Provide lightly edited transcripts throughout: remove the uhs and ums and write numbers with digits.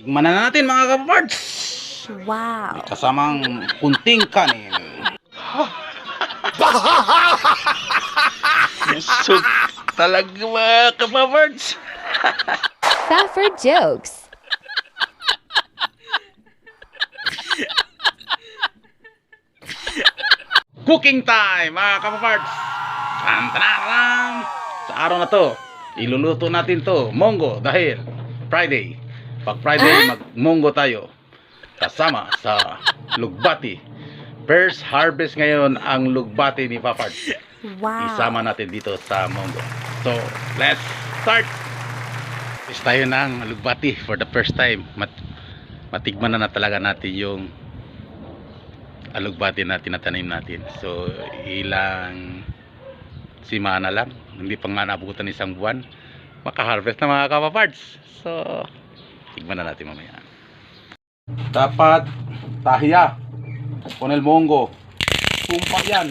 Tikman na natin mga kaparts. Wow. May kasamang kunting kanin. Busog talaga mga kaparts. Safford jokes. Cooking time mga kaparts. Sa araw na to, iluluto natin to monggo dahil Friday. Pag Friday, mag-monggo tayo kasama sa lugbati. First harvest ngayon ang lugbati ni Paparts. Wow. Isama natin dito sa monggo. So, let's start! Is tayo ng lugbati for the first time. Matigman na talaga natin yung alugbati na tinatanim natin. So, ilang simana lang. Hindi pa nga nabutan isang buwan. Makaharvest na mga kapaparts. So, tigman na natin mamaya. Dapat tahiya. Ponel monggo. Sumpa yan.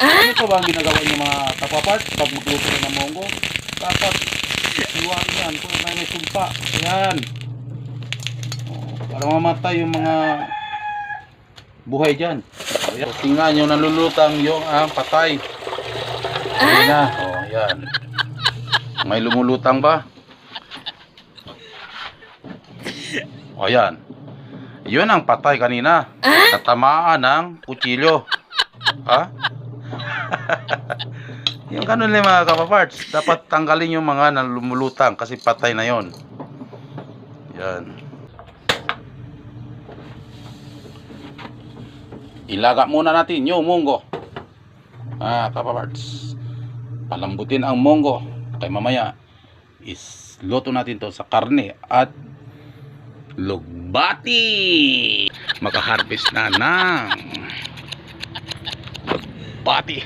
Ano pa ba ang ginagawa niyo mga kapaparts pag magluto ka ng monggo? Dapat iwain yan. Kung may sumpa. Yan. Para mamatay yung mga buhay dyan. So, tingnan nyo, nalulutang yung patay. Ayan na. O, yan. May lumulutang ba? O, yan. Yun ang patay kanina. Natamaan ng kutsilyo. Ha? Yung ganun lang mga kapaparts. Dapat tanggalin yung mga lumulutang kasi patay na yon. Yan. Ilaga muna natin yung monggo. Kapaparts. Palambutin ang monggo. Kaya mamaya isluto natin to sa karne at lugbati. Makaharvest na ng lugbati.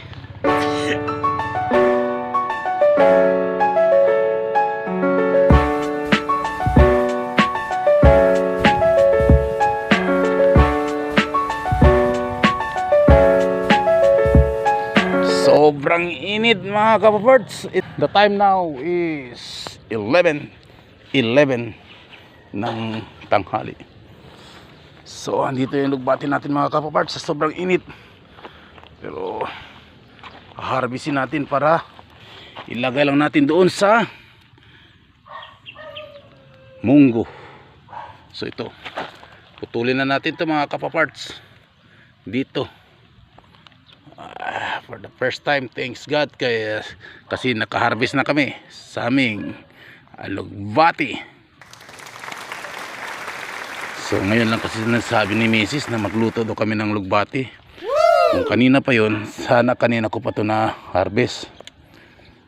Sobrang init mga kapaparts. The time now is 11 ng tanghali. So andito yung lugbati natin mga kapaparts sa sobrang init. Pero harvestin natin para ilagay lang natin doon sa munggo. So ito, putulin na natin to mga kapaparts dito. For the first time, thanks God kasi nakaharvest na kami sa aming lugbati. So ngayon lang kasi nasabi ni Mrs. na magluto daw kami ng lugbati. Kung kanina pa yun, sana kanina ko pa ito na harvest.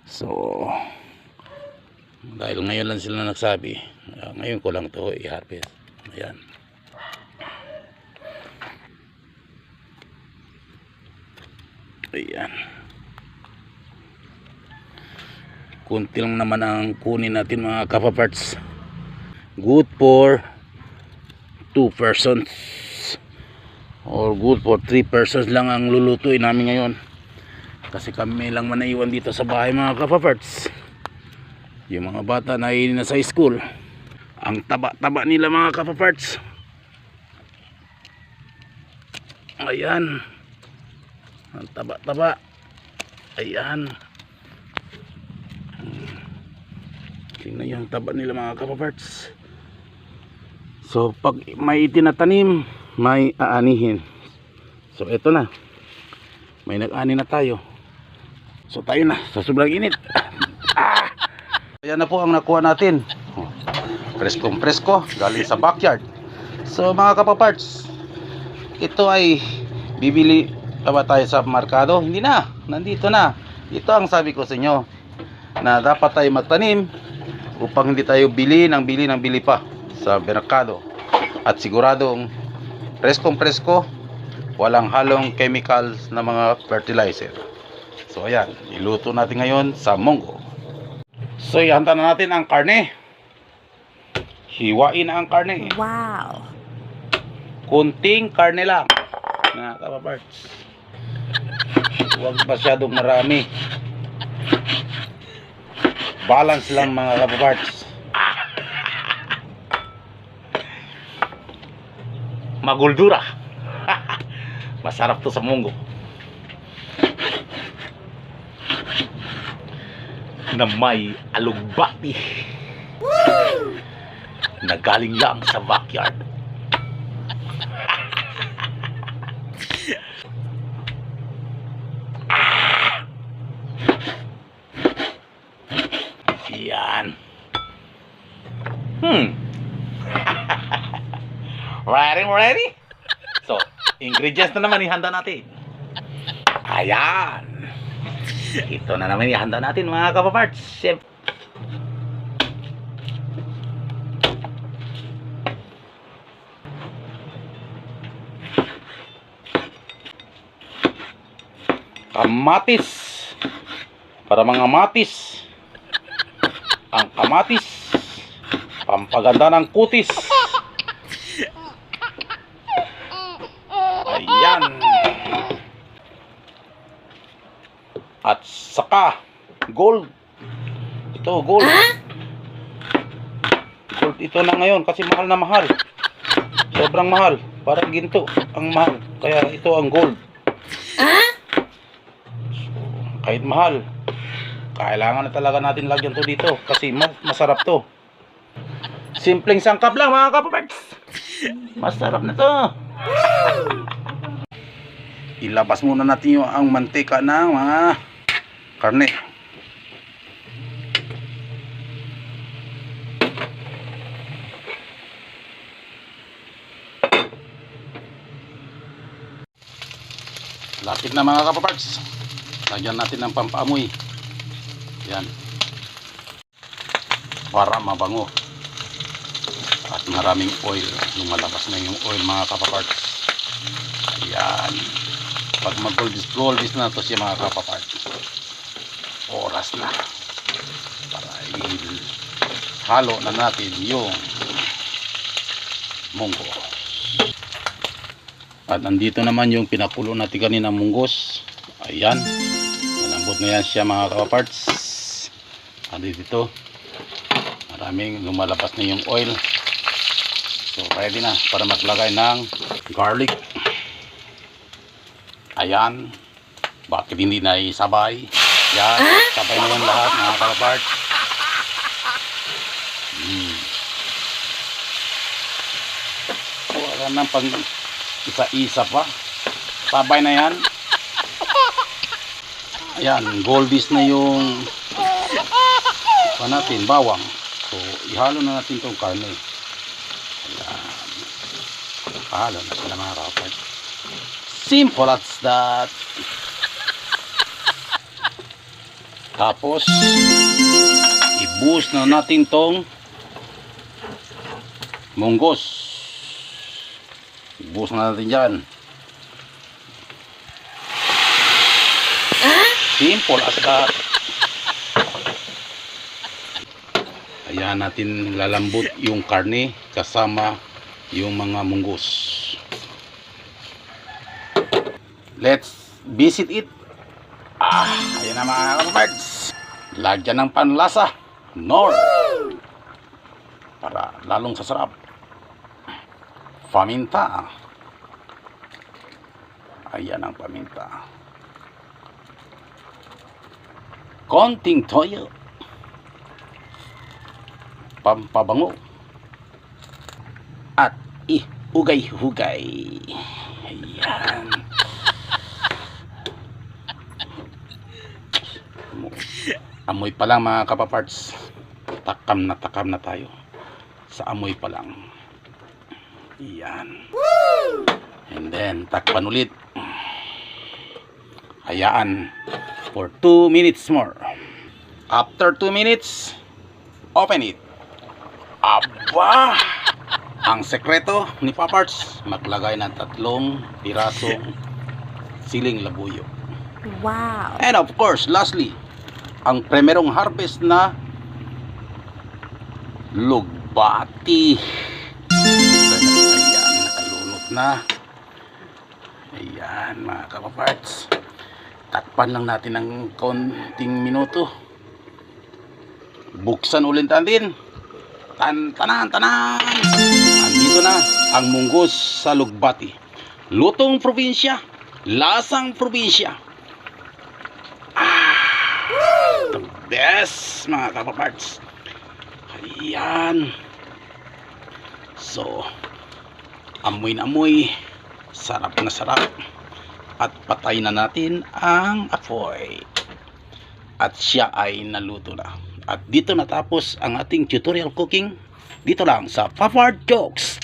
So dahil ngayon lang sila nagsabi, ngayon ko lang ito i-harvest. Ayan. Ayan. Kunti lang naman ang kunin natin mga kapaparts. Good for 2 persons or good for 3 persons lang ang lulutuin namin ngayon. Kasi kami lang man naiwan dito sa bahay mga kapaparts. Yung mga bata na nasa school. Ang taba-taba nila mga kapaparts. Ayan. Ang taba-taba. Ayan. Tingnan yung taba nila mga kapaparts. So pag may itinatanim, may aanihin. So ito na. May nag-ani na tayo. So tayo na sa sobrang init. Ayan na po ang nakuha natin. Preskong presko galing sa backyard. So mga kapaparts, ito ay bibili ba tayo sa merkado? Hindi na, nandito na. Ito ang sabi ko sa inyo, na dapat tayo magtanim upang hindi tayo bili pa sa merkado. At siguradong preskong presko, walang halong chemicals na mga fertilizer. So ayan, iluto natin ngayon sa monggo. So ihanda na natin ang karne. Hiwain ang karne. Wow. Kunting karne lang mga kapaparts. Huwag masyadong marami. Balance lang mga kapaparts. maguldura. Masarap to sa munggo. Na may alugbati. Na galing lang sa backyard. Yan. Ready? So, ingredients na naman ihanda natin. Ayan. Ito na naman ihanda natin mga kapaparts. Chef. Kamatis. Para mga matis. Ang kamatis. Pampaganda ng kutis. Ayan. At saka gold. Ito gold. Gold ito na ngayon kasi mahal na mahal. Sobrang mahal. Parang ginto ang mahal. Kaya ito ang gold. So, kahit mahal, kailangan na talaga natin lagyan to dito kasi masarap to. Simpleng sangkap lang mga kapaparts. Masarap na to. Ilabas muna natin ang mantika ng mga karne. Lapit na mga kapaparts. Lagyan natin ng pampaamoy. Yan. Para mabango. At maraming oil. Lumalabas na yung oil mga kapaparts. Ayan. Pag mag-goldis na to siya mga kapaparts. Oras na. Para halo na natin yung munggo. At nandito naman yung pinakulo natin kanina munggos. Ayan. Malambot na yan siya mga kapaparts. At dito maraming lumalabas na yung oil. So ready na para maglagay ng garlic. Ayan. Bakit hindi na isabay? Yan. Sabay na yan lahat mga kapaparts. Wala nang pang isa-isa pa. Sabay na yan. Ayan, goldies na yung natin, bawang. So, ihalo na natin itong karne. Ayan. Ihalo na sila mga kapatid. Simple as that. Tapos, i-boost na natin itong munggos. I-boost na natin dyan. Simple as that. Ayan natin lalambot yung karne kasama yung mga munggos. Let's visit it. Ayan na mga kapapards. Lagyan ng panlasa. Nor. Para lalong sasarap. Paminta. Ayan ang paminta. Konting toyo. Pampabango. At ihugay-hugay. Ayan. Amoy pa lang mga kapaparts. Takam na tayo. Sa amoy pa lang. Ayan. And then, takpan ulit. Hayaan. For 2 minutes more. After 2 minutes, open it. Aba! Ang sekreto ni Paparts, maglagay ng 3 pirasong siling labuyo. Wow. And of course, lastly, ang primerong harvest na lugbati. Ayan, nakalunot na. Ayan, mga kapaparts. Takpan lang natin ng konting minuto. Buksan ulit natin. Tanan. Andito na ang munggos sa lugbati. Lutong probinsya, lasang probinsya. The best mga kapaparts. Ayan. So, amoy na amoy. Sarap na sarap. At patay na natin ang apoy. At siya ay naluto na. At dito natapos ang ating tutorial cooking. Dito lang sa Papa Jokes.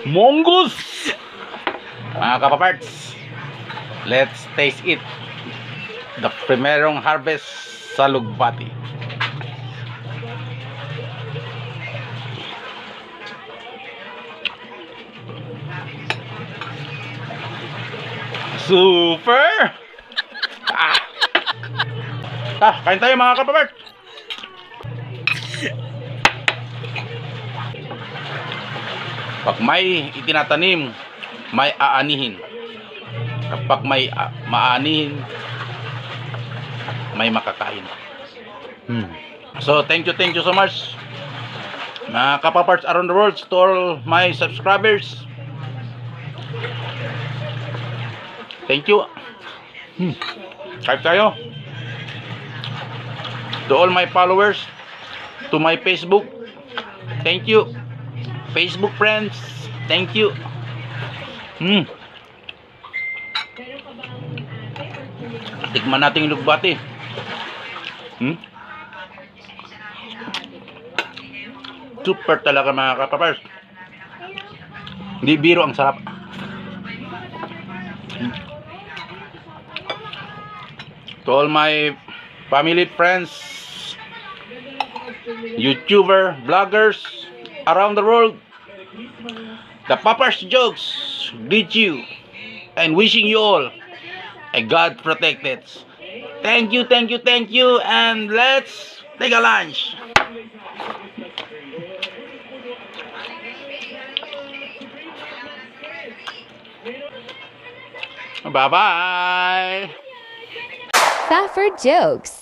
Mongoose! Mga kapaparts, let's taste it. The primerong harvest sa lugbati. Super! Kain tayo mga kapaparts. Pag may itinatanim, may aanihin. Kapag may maanihin, may makakain. So thank you so much mga kapaparts around the world, to all my subscribers. Thank you. Kain tayo. To all my followers, to my Facebook, thank you. Facebook friends, thank you. Tikman natin yung lugbati. Super talaga mga kapapers. Hindi biro, ang sarap. To all my family, friends, YouTuber, vloggers around the world, the Papa's Jokes greet you and wishing you all a God protected. Thank you, and let's take a lunch. Bye-bye. Safford Jokes.